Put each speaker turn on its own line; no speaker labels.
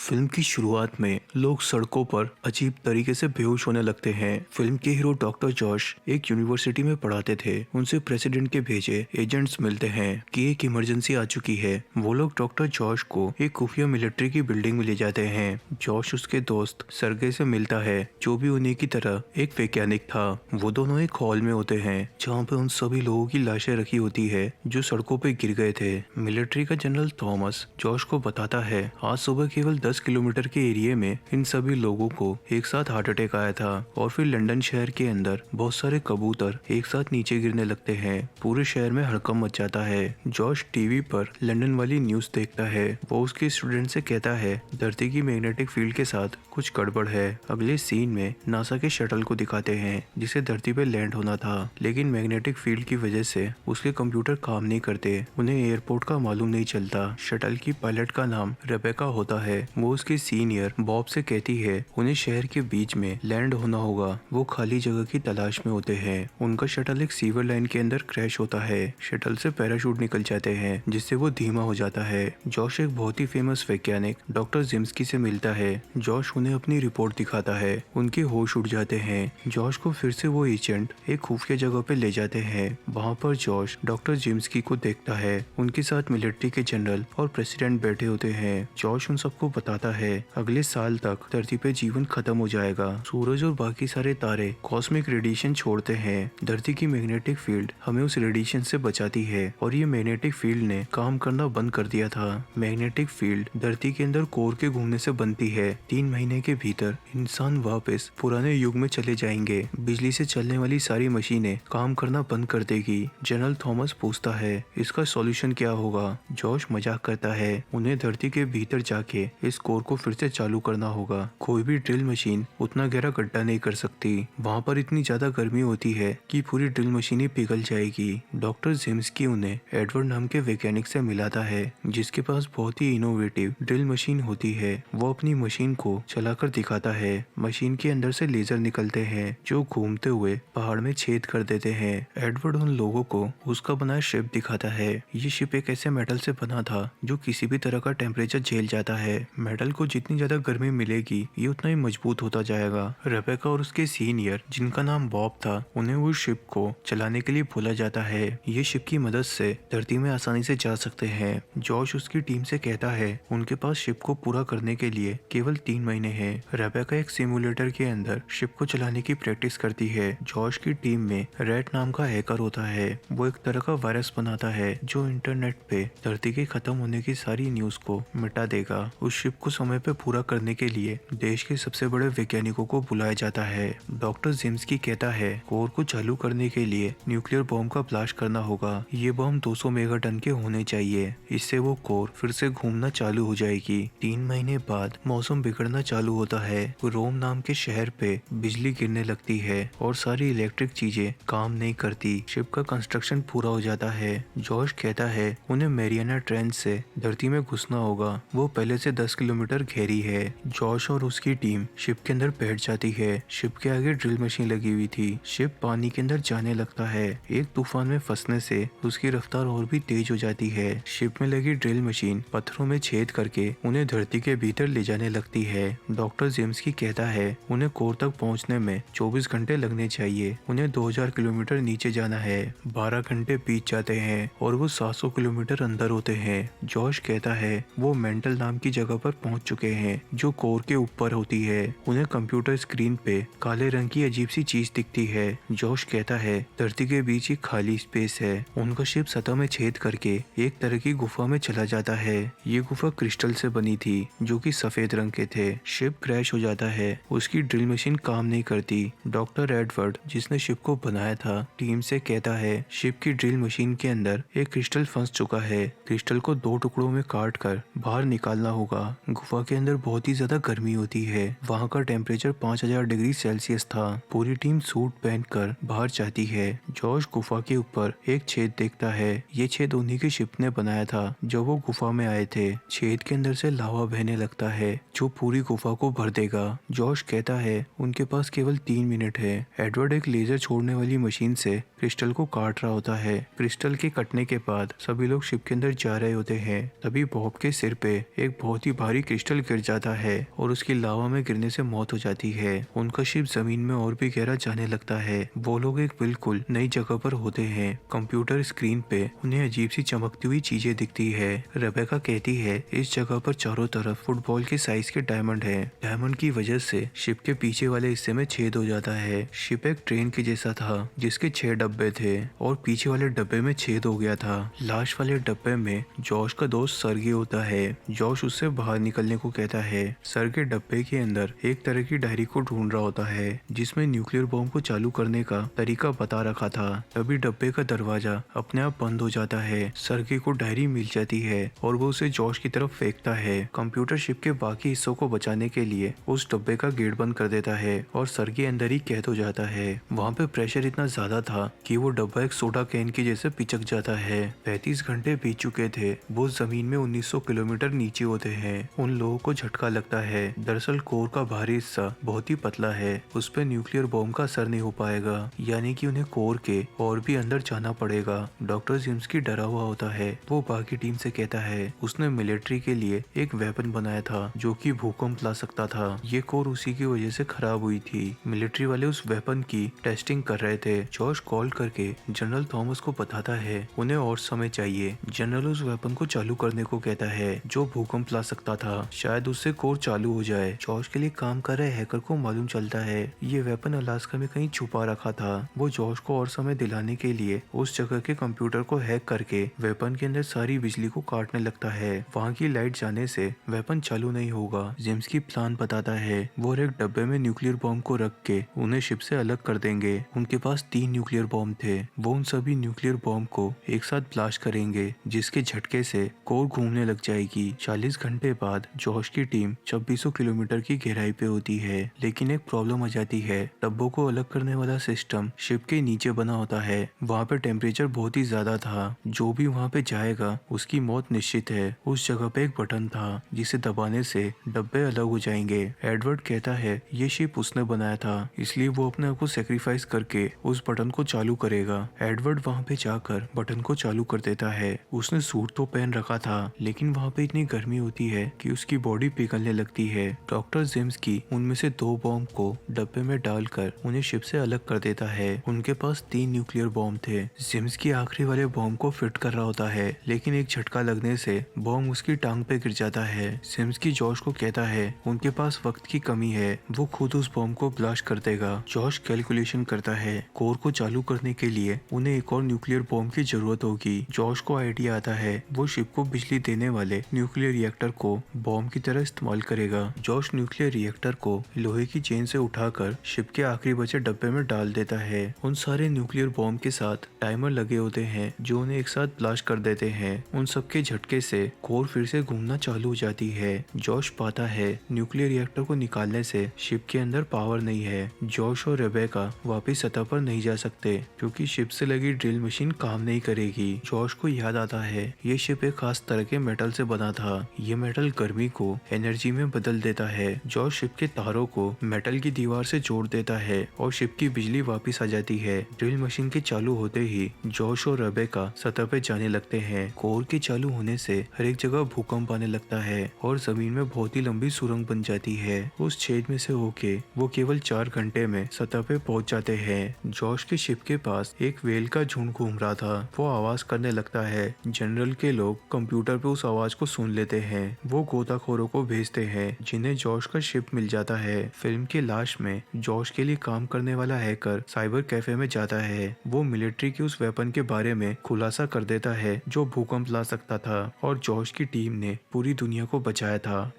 Film की शुरुआत में लोग सड़कों पर अजीब तरीके से बेहोश होने लगते हैं। फिल्म के हीरो डॉक्टर जॉश एक यूनिवर्सिटी में पढ़ाते थे। उनसे प्रेसिडेंट के भेजे एजेंट्स मिलते हैं कि एक इमरजेंसी आ चुकी है। वो लोग डॉक्टर जॉश को एक खुफिया मिलिट्री की बिल्डिंग में ले जाते हैं। जॉश उसके दोस्त सरगे से मिलता है, जो भी उन्हीं की तरह एक वैज्ञानिक था। वो दोनों एक हॉल में होते हैं जहाँ पे उन सभी लोगों की लाशें रखी होती है जो सड़कों पे गिर गए थे। मिलिट्री का जनरल थॉमस जॉश को बताता है आज सुबह केवल 10 किलोमीटर के एरिया में इन सभी लोगों को एक साथ हार्ट अटैक आया था और फिर लंदन शहर के अंदर बहुत सारे कबूतर एक साथ नीचे गिरने लगते हैं। पूरे शहर में हड़कंप मच जाता है। जॉश टीवी पर लंदन वाली न्यूज देखता है। वो उसके स्टूडेंट से कहता है धरती की मैग्नेटिक फील्ड के साथ कुछ गड़बड़ है। अगले सीन में नासा के शटल को दिखाते हैं जिसे धरती पे लैंड होना था, लेकिन मैग्नेटिक फील्ड की वजह से उसके कंप्यूटर काम नहीं करते। उन्हें एयरपोर्ट का मालूम नहीं चलता। शटल की पायलट का नाम रेबेका होता है। वो उसके सीनियर बॉब से कहती है उन्हें शहर के बीच में लैंड होना होगा। वो खाली जगह की तलाश में होते हैं। उनका शटल एक सीवर लाइन के अंदर क्रैश होता है। शटल से पैराशूट निकल जाते हैं जिससे वो धीमा हो जाता है। जॉश एक बहुत ही फेमस वैज्ञानिक डॉक्टर जिम्स्की से मिलता है। जॉश उन्हें अपनी रिपोर्ट दिखाता है। उनके होश उड़ जाते हैं। जॉश को फिर से वो एजेंट एक खुफिया जगह पे ले जाते हैं। वहाँ पर जॉश डॉक्टर जिम्स्की को देखता है। उनके साथ मिलिट्री के जनरल और प्रेसिडेंट बैठे होते हैं। जॉश उन सबको बताता है अगले साल तक धरती पे जीवन खत्म हो जाएगा। सूरज और बाकी सारे तारे कॉस्मिक रेडिएशन छोड़ते हैं। धरती की मैग्नेटिक फील्ड हमें उस रेडिएशन से बचाती है और ये मैग्नेटिक फील्ड ने काम करना बंद कर दिया था। मैग्नेटिक फील्ड धरती के अंदर कोर के घूमने से बनती है। 3 महीने के भीतर इंसान वापस पुराने युग में चले जाएंगे। बिजली से चलने वाली सारी मशीनें काम करना बंद कर देगी। जनरल थॉमस पूछता है इसका सॉल्यूशन क्या होगा। जॉश मजाक करता है उन्हें धरती के भीतर जाके इस कोर को फिर से चालू करना होगा। कोई भी ड्रिल मशीन उतना गहरा गड्ढा नहीं कर सकती। वहाँ पर इतनी ज्यादा गर्मी होती है कि पूरी ड्रिल मशीन ही पिघल जाएगी। डॉक्टर जिम्स्की उन्हें एडवर्ड नाम के वैज्ञानिक से मिलाता है जिसके पास बहुत ही इनोवेटिव ड्रिल मशीन होती है। वो अपनी मशीन को चलाकर दिखाता है। मशीन के अंदर से लेजर निकलते हैं जो घूमते हुए पहाड़ में छेद कर देते हैं। एडवर्ड उन लोगों को उसका बनाया शिप दिखाता है। ये शिप एक ऐसे मेटल से बना था जो किसी भी तरह का टेम्परेचर झेल जाता है। मेटल को जितनी ज्यादा गर्मी मिलेगी ये उतना ही मजबूत होता जाएगा। रेबेका और उसके सीनियर जिनका नाम बॉब था उन्हें उस शिप को चलाने के लिए बोला जाता है। ये शिप की मदद से धरती में आसानी से जा सकते हैं। जॉश उसकी टीम से कहता है उनके पास शिप को पूरा करने के लिए केवल 3 महीने हैं। रेबेका एक सिमुलेटर के अंदर शिप को चलाने की प्रैक्टिस करती है। जॉश की टीम में रेड नाम का हैकर होता है। वो एक तरह का वायरस बनाता है जो इंटरनेट पे धरती के खत्म होने की सारी न्यूज को मिटा देगा। उस शिप को समय पे पूरा करने के लिए देश के सबसे बड़े वैज्ञानिकों को बुलाया जाता है। डॉक्टर जिम्स्की कहता है कोर को चालू करने के लिए न्यूक्लियर बॉम्ब का ब्लास्ट करना होगा। ये बॉम्ब 200 मेगाटन के होने चाहिए। इससे वो कोर फिर से घूमना चालू हो जाएगी। 3 महीने बाद मौसम बिगड़ना चालू होता है। रोम नाम के शहर पे बिजली गिरने लगती है और सारी इलेक्ट्रिक चीजें काम नहीं करती। शिप का कंस्ट्रक्शन पूरा हो जाता है। जॉश कहता है उन्हें मैरियाना ट्रेंच से धरती में घुसना होगा। वो पहले से 10 किलोमीटर गहरी है। जॉश और उसकी टीम शिप के अंदर बैठ जाती है। शिप के आगे ड्रिल मशीन लगी हुई थी। शिप पानी के अंदर जाने लगता है। एक तूफान में फंसने से उसकी रफ्तार और भी तेज हो जाती है। शिप में लगी ड्रिल मशीन पत्थरों में छेद करके उन्हें धरती के भीतर ले जाने लगती है। डॉक्टर जिम्स्की कहता है उन्हें कोर तक पहुंचने में 24 घंटे लगने चाहिए। उन्हें 2000 किलोमीटर नीचे जाना है। 12 घंटे बीत जाते हैं और वो 700 किलोमीटर अंदर होते हैं। जॉश कहता है वो मेंटल नाम की जगह पर पहुंच चुके हैं जो कोर के ऊपर होती है। उन्हें कंप्यूटर स्क्रीन पे काले रंग की अजीब सी चीज दिखती है। जॉश कहता है धरती के बीच एक खाली स्पेस है। उनका शिप सतह में छेद करके एक तरह की गुफा में चला जाता है। ये गुफा क्रिस्टल से बनी थी जो कि सफेद रंग के थे। शिप क्रैश हो जाता है। उसकी ड्रिल मशीन काम नहीं करती। डॉक्टर एडवर्ड जिसने शिप को बनाया था टीम से कहता है शिप की ड्रिल मशीन के अंदर एक क्रिस्टल फंस चुका है। क्रिस्टल को 2 टुकड़ों में काट कर बाहर निकालना होगा। गुफा के अंदर बहुत ही ज्यादा गर्मी होती है। वहाँ का टेम्परेचर 5000 डिग्री सेल्सियस था। पूरी टीम सूट पहनकर बाहर जाती है। जॉश गुफा के ऊपर एक छेद देखता है। ये छेद उन्हीं की शिप ने बनाया था जब वो गुफा में आए थे। छेद के अंदर से लावा बहने लगता है जो पूरी गुफा को भर देगा। जॉश कहता है उनके पास केवल 3 मिनट है। एडवर्ड एक लेजर छोड़ने वाली मशीन से क्रिस्टल को काट रहा होता है। क्रिस्टल के कटने के बाद सभी लोग शिप के अंदर जा रहे होते हैं। तभी बॉब के सिर पे एक बहुत ही भारी भारी क्रिस्टल गिर जाता है और उसकी लावा में गिरने से मौत हो जाती है। उनका शिप जमीन में और भी गहरा जाने लगता है। वो लोग एक बिल्कुल नई जगह पर होते हैं। कंप्यूटर स्क्रीन पे उन्हें अजीब सी चमकती हुई चीजें दिखती है। रेबेका कहती है इस जगह पर चारों तरफ फुटबॉल के साइज के डायमंड है। डायमंड की वजह से शिप के पीछे वाले हिस्से में छेद हो जाता है। शिप एक ट्रेन के जैसा था जिसके 6 डब्बे थे और पीछे वाले डब्बे में छेद हो गया था। लाश वाले डब्बे में जॉश का दोस्त सर्गे होता है। जॉश उससे बाहर निकलने को कहता है। सर्गे डब्बे के अंदर एक तरह की डायरी को ढूंढ रहा होता है जिसमें न्यूक्लियर बॉम्ब को चालू करने का तरीका बता रखा था। तभी डब्बे का दरवाजा अपने आप बंद हो जाता है। सर्गे को डायरी मिल जाती है और वो उसे जॉश की तरफ फेंकता है। कंप्यूटर शिप के बाकी हिस्सों को बचाने के लिए उस डब्बे का गेट बंद कर देता है और सर्गे अंदर ही कैद हो जाता है। वहाँ पे प्रेशर इतना ज्यादा था कि वो डब्बा एक सोडा कैन के जैसे पिचक जाता है। 35 घंटे बीत चुके थे। वो जमीन में 1900 किलोमीटर नीचे होते हैं। उन लोगों को झटका लगता है। दरअसल कोर का बाहरी हिस्सा बहुत ही पतला है, उस पर न्यूक्लियर बॉम्ब का असर नहीं हो पाएगा, यानी कि उन्हें कोर के और भी अंदर जाना पड़ेगा। डॉक्टर जिम्स्की डरा हुआ होता है। वो बाकी टीम से कहता है उसने मिलिट्री के लिए एक वेपन बनाया था जो कि भूकंप ला सकता था। ये कोर उसी की वजह से खराब हुई थी। मिलिट्री वाले उस वेपन की टेस्टिंग कर रहे थे। जॉश कॉल करके जनरल थॉमस को बताता है उन्हें और समय चाहिए। जनरल उस वेपन को चालू करने को कहता है जो भूकंप ला सकता था। शायद उससे कोर चालू हो जाए। जॉश के लिए काम कर रहे हैकर को मालूम चलता है ये वेपन अलास्का में कहीं छुपा रखा था। वो जॉश को और समय दिलाने के लिए उस जगह के कंप्यूटर को हैक करके वेपन के अंदर सारी बिजली को काटने लगता है। वहाँ की लाइट जाने से वेपन चालू नहीं होगा। जेम्स की प्लान बताता है वो एक डब्बे में न्यूक्लियर बॉम्ब को रख के उन्हें शिप से अलग कर देंगे। उनके पास 3 न्यूक्लियर बॉम्ब थे। वो उन सभी न्यूक्लियर बॉम्ब को एक साथ ब्लास्ट करेंगे जिसके झटके से कोर घूमने लग जाएगी। 40 घंटे बाद जॉश की टीम 2600 किलोमीटर की गहराई पे होती है। लेकिन एक प्रॉब्लम आ जाती है। डब्बों को अलग करने वाला सिस्टम शिप के नीचे बना होता है। वहाँ पे टेम्परेचर बहुत ही ज्यादा था। जो भी वहाँ पे जाएगा उसकी मौत निश्चित है। उस जगह पे एक बटन था जिसे दबाने से डब्बे अलग हो जाएंगे। एडवर्ड कहता है ये शिप उसने बनाया था इसलिए वो अपने आप को सेक्रीफाइस करके उस बटन को चालू करेगा। एडवर्ड वहाँ पे जाकर बटन को चालू कर देता है। उसने सूट तो पहन रखा था लेकिन वहाँ पे इतनी गर्मी होती है कि उसकी बॉडी पिघलने लगती है। डॉक्टर जेम्स्की उनमें से 2 बॉम्ब को डब्बे में डालकर उन्हें शिप से अलग कर देता है। उनके पास 3 न्यूक्लियर बॉम्ब थे। जेम्स्की आखिरी वाले बॉम्ब को फिट कर रहा होता है लेकिन एक झटका लगने से बॉम्ब उसकी टांग पे गिर जाता है। जेम्स्की जॉश को कहता है उनके पास वक्त की कमी है, वो खुद उस बॉम्ब को ब्लास्ट कर देगा। जॉश कैलकुलेशन करता है कोर को चालू करने के लिए उन्हें एक और न्यूक्लियर बॉम्ब की जरूरत होगी। जॉश को आइडिया आता है वो शिप को बिजली देने वाले न्यूक्लियर रिएक्टर को बॉम्ब की तरह इस्तेमाल करेगा। जॉश न्यूक्लियर रिएक्टर को लोहे की चेन से उठाकर शिप के आखिरी बचे डब्बे में डाल देता है। उन सारे न्यूक्लियर बॉम्ब के साथ टाइमर लगे होते हैं जो उन्हें एक साथ ब्लास्ट कर देते हैं। उन सबके झटके से कोर फिर से घूमना चालू हो जाती है। जॉश पाता है न्यूक्लियर रिएक्टर को निकालने से शिप के अंदर पावर नहीं है। जॉश और रेबेका वापस सतह पर नहीं जा सकते क्योंकि शिप से लगी ड्रिल मशीन काम नहीं करेगी। जॉश को याद आता है ये शिप एक खास तरह के मेटल से बना था। ये मेटल गर्मी को एनर्जी में बदल देता है। जॉश शिप के तारों को मेटल की दीवार से जोड़ देता है और शिप की बिजली वापस आ जाती है। ड्रिल मशीन के चालू होते ही जॉश और रेबेका सतह पे जाने लगते हैं। कोर के चालू होने से हर एक जगह भूकंप आने लगता है और जमीन में बहुत ही लंबी सुरंग बन जाती है। उस छेद में से होके वो केवल 4 घंटे में सतह पे पहुंच जाते हैं। जॉश के शिप के पास एक व्हेल का झुंड घूम रहा था। वो आवाज करने लगता है। जनरल के लोग कंप्यूटर पे उस आवाज को सुन लेते हैं। वो गोताखोरों को भेजते हैं जिन्हें जॉश का शिप मिल जाता है। फिल्म के लास्ट में जॉश के लिए काम करने वाला हैकर साइबर कैफे में जाता है। वो मिलिट्री के उस वेपन के बारे में खुलासा कर देता है जो भूकंप ला सकता था और जॉश की टीम ने पूरी दुनिया को बचाया था।